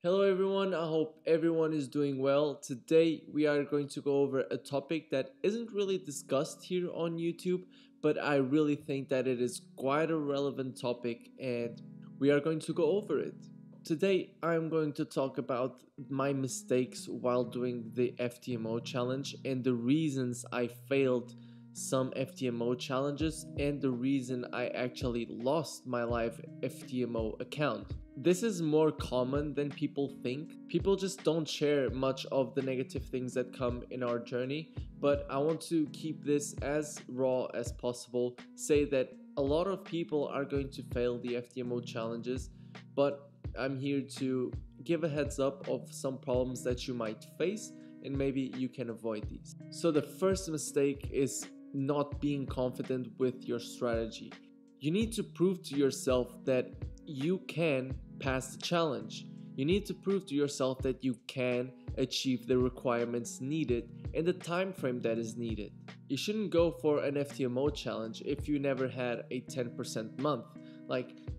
Hello everyone, I hope everyone is doing well. Today we are going to go over a topic that isn't really discussed here on YouTube, but I really think that it is quite a relevant topic and we are going to go over it. Today I'm going to talk about my mistakes while doing the FTMO challenge and the reasons I failed some FTMO challenges and the reason I actually lost my live FTMO account. This is more common than people think. People just don't share much of the negative things that come in our journey, but I want to keep this as raw as possible. Say that a lot of people are going to fail the FTMO challenges, but I'm here to give a heads up of some problems that you might face and maybe you can avoid these. So the first mistake is not being confident with your strategy. You need to prove to yourself that you can pass the challenge. You need to prove to yourself that you can achieve the requirements needed and the time frame that is needed. You shouldn't go for an FTMO challenge if you never had a 10% month.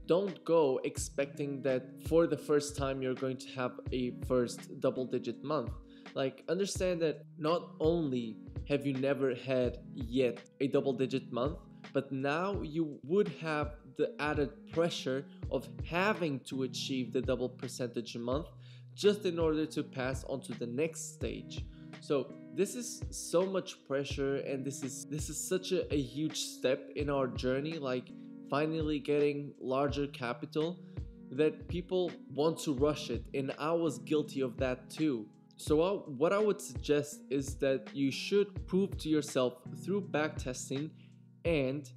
Don't go expecting that for the first time you're going to have a first double-digit month. Understand that not only have you never had yet a double-digit month, but now you would have the added pressure of having to achieve the double percentage a month just in order to pass on to the next stage. So this is so much pressure, and this is such a huge step in our journey, finally getting larger capital, that people want to rush it, and I was guilty of that too. So what I would suggest is that you should prove to yourself through backtesting and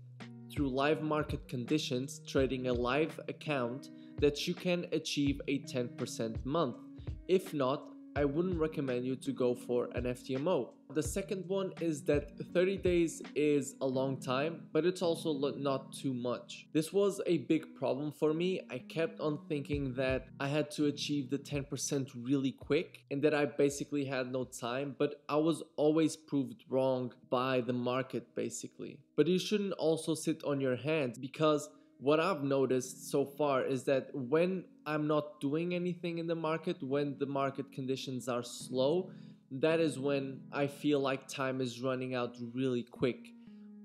through live market conditions, trading a live account, that you can achieve a 10% month. If not, I wouldn't recommend you to go for an FTMO. The second one is that 30 days is a long time, but it's also not too much. This was a big problem for me. I kept on thinking that I had to achieve the 10% really quick and that I basically had no time, but I was always proved wrong by the market basically. But you shouldn't also sit on your hands, because what I've noticed so far is that when I'm not doing anything in the market, when the market conditions are slow, that is when I feel like time is running out really quick.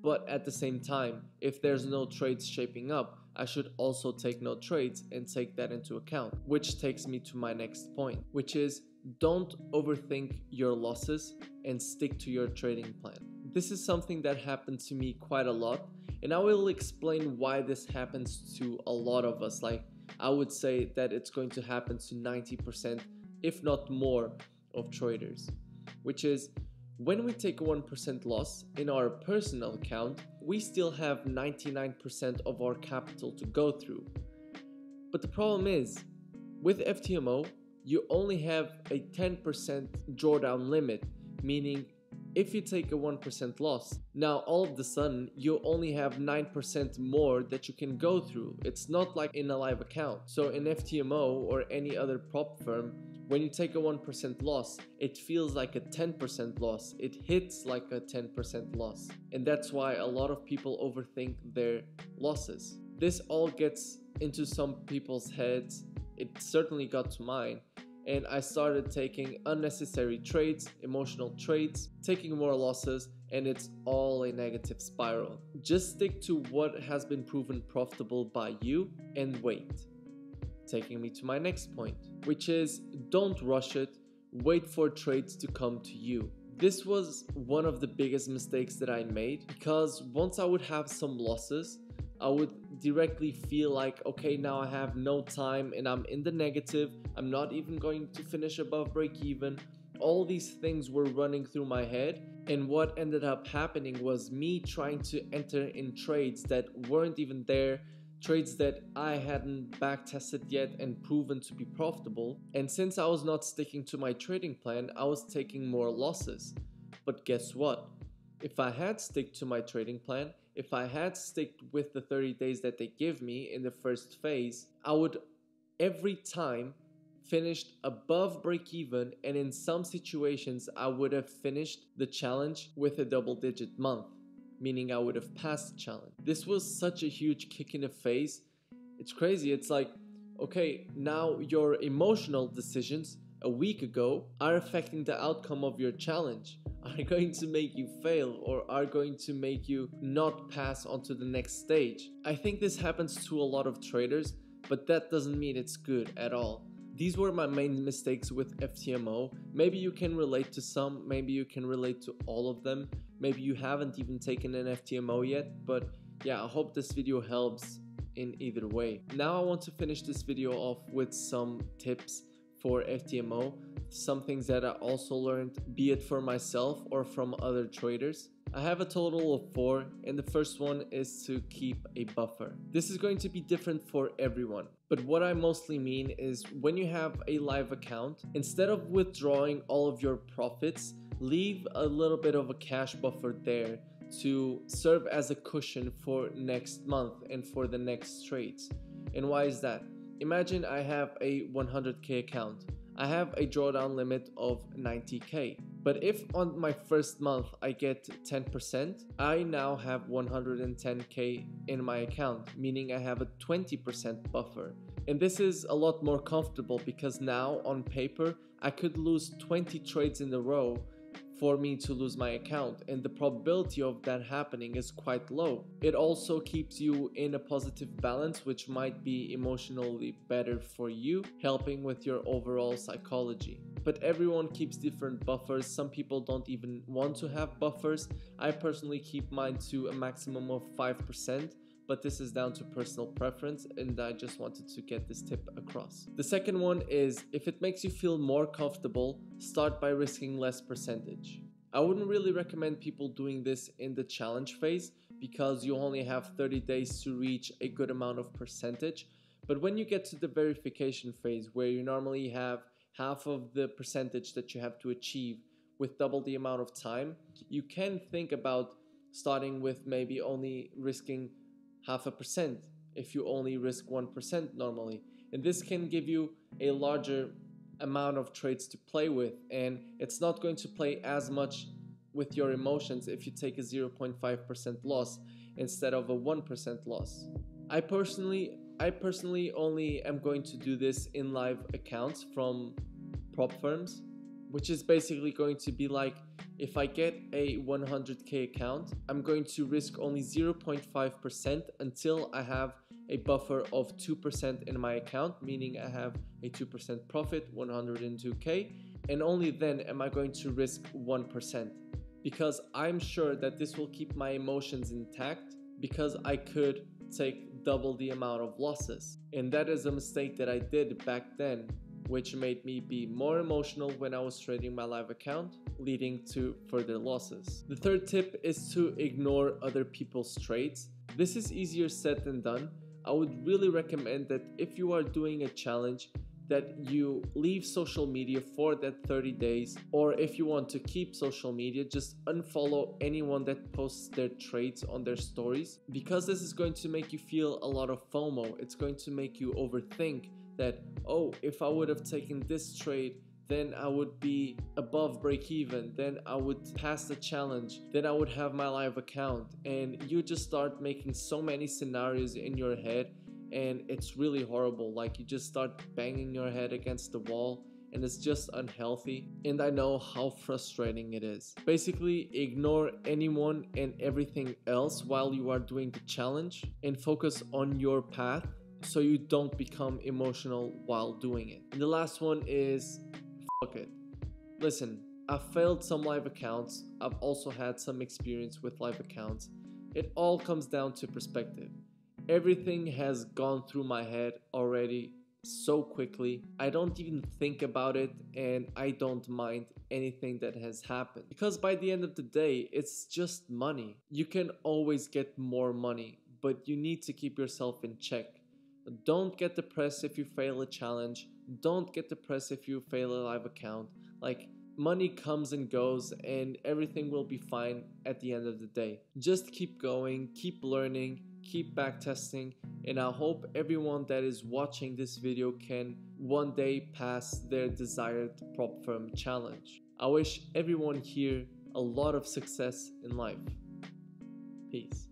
But at the same time, if there's no trades shaping up, I should also take no trades and take that into account. Which takes me to my next point, which is don't overthink your losses and stick to your trading plan. This is something that happened to me quite a lot, and I will explain why this happens to a lot of us. I would say that it's going to happen to 90%, if not more, of traders, which is when we take a 1% loss in our personal account, we still have 99% of our capital to go through. But the problem is, with FTMO, you only have a 10% drawdown limit, meaning if you take a 1% loss, now all of a sudden you only have 9% more that you can go through. It's not like in a live account. So in FTMO or any other prop firm, when you take a 1% loss, it feels like a 10% loss. It hits like a 10% loss. And that's why a lot of people overthink their losses. This all gets into some people's heads. It certainly got to mine. And I started taking unnecessary trades, emotional trades, taking more losses, and it's all a negative spiral. Just stick to what has been proven profitable by you and wait. Taking me to my next point, which is don't rush it, wait for trades to come to you. This was one of the biggest mistakes that I made, because once I would have some losses, I would directly feel like, okay, now I have no time and I'm in the negative. I'm not even going to finish above break even. All these things were running through my head, and what ended up happening was me trying to enter in trades that weren't even there, trades that I hadn't back tested yet and proven to be profitable. And since I was not sticking to my trading plan, I was taking more losses. But guess what? If I had stick to my trading plan, if I had stick with the 30 days that they give me in the first phase, I would every time finished above break even, and in some situations I would have finished the challenge with a double-digit month, meaning I would have passed the challenge. This was such a huge kick in the face. It's crazy. It's like, Okay, now your emotional decisions a week ago are affecting the outcome of your challenge, are going to make you fail, or are going to make you not pass on to the next stage. I think this happens to a lot of traders, but that doesn't mean it's good at all. These were my main mistakes with FTMO. Maybe you can relate to some, maybe you can relate to all of them. Maybe you haven't even taken an FTMO yet, but yeah, I hope this video helps in either way. Now I want to finish this video off with some tips for FTMO, some things that I also learned, be it for myself or from other traders. I have a total of 4, and the first one is to keep a buffer. This is going to be different for everyone, but what I mostly mean is when you have a live account, instead of withdrawing all of your profits, leave a little bit of a cash buffer there to serve as a cushion for next month and for the next trades. And why is that? Imagine I have a 100k account. I have a drawdown limit of 90k. But if on my first month I get 10%, I now have 110k in my account, meaning I have a 20% buffer. And this is a lot more comfortable because now on paper I could lose 20 trades in a row for me to lose my account, and the probability of that happening is quite low. It also keeps you in a positive balance, which might be emotionally better for you, helping with your overall psychology. But everyone keeps different buffers. Some people don't even want to have buffers. I personally keep mine to a maximum of 5%. But this is down to personal preference, and I just wanted to get this tip across. The second one is, if it makes you feel more comfortable, start by risking less percentage. I wouldn't really recommend people doing this in the challenge phase because you only have 30 days to reach a good amount of percentage. But when you get to the verification phase, where you normally have half of the percentage that you have to achieve with double the amount of time, you can think about starting with maybe only risking 0.5% if you only risk 1% normally, and this can give you a larger amount of trades to play with, and it's not going to play as much with your emotions if you take a 0.5% loss instead of a 1% loss. I personally only am going to do this in live accounts from prop firms, which is basically going to be like, if I get a 100k account, I'm going to risk only 0.5% until I have a buffer of 2% in my account, meaning I have a 2% profit, 102k, and only then am I going to risk 1%, because I'm sure that this will keep my emotions intact, because I could take double the amount of losses. And that is a mistake that I did back then, which made me be more emotional when I was trading my live account, leading to further losses. The third tip is to ignore other people's trades. This is easier said than done. I would really recommend that if you are doing a challenge, that you leave social media for that 30 days, or if you want to keep social media, just unfollow anyone that posts their trades on their stories, because this is going to make you feel a lot of FOMO. It's going to make you overthink that, oh, if I would have taken this trade, then I would be above break even, then I would pass the challenge, then I would have my live account, and you just start making so many scenarios in your head, and it's really horrible. Like, you just start banging your head against the wall, and it's just unhealthy, and I know how frustrating it is. Basically, ignore anyone and everything else while you are doing the challenge and focus on your path so you don't become emotional while doing it. And the last one is, fuck it. Listen, I've failed some live accounts. I've also had some experience with live accounts. It all comes down to perspective. Everything has gone through my head already so quickly. I don't even think about it, and I don't mind anything that has happened, because by the end of the day, it's just money. You can always get more money, but you need to keep yourself in check. Don't get depressed if you fail a challenge. Don't get depressed if you fail a live account. Like, money comes and goes, and everything will be fine at the end of the day. Just keep going, keep learning, keep backtesting, and I hope everyone that is watching this video can one day pass their desired prop firm challenge. I wish everyone here a lot of success in life. Peace.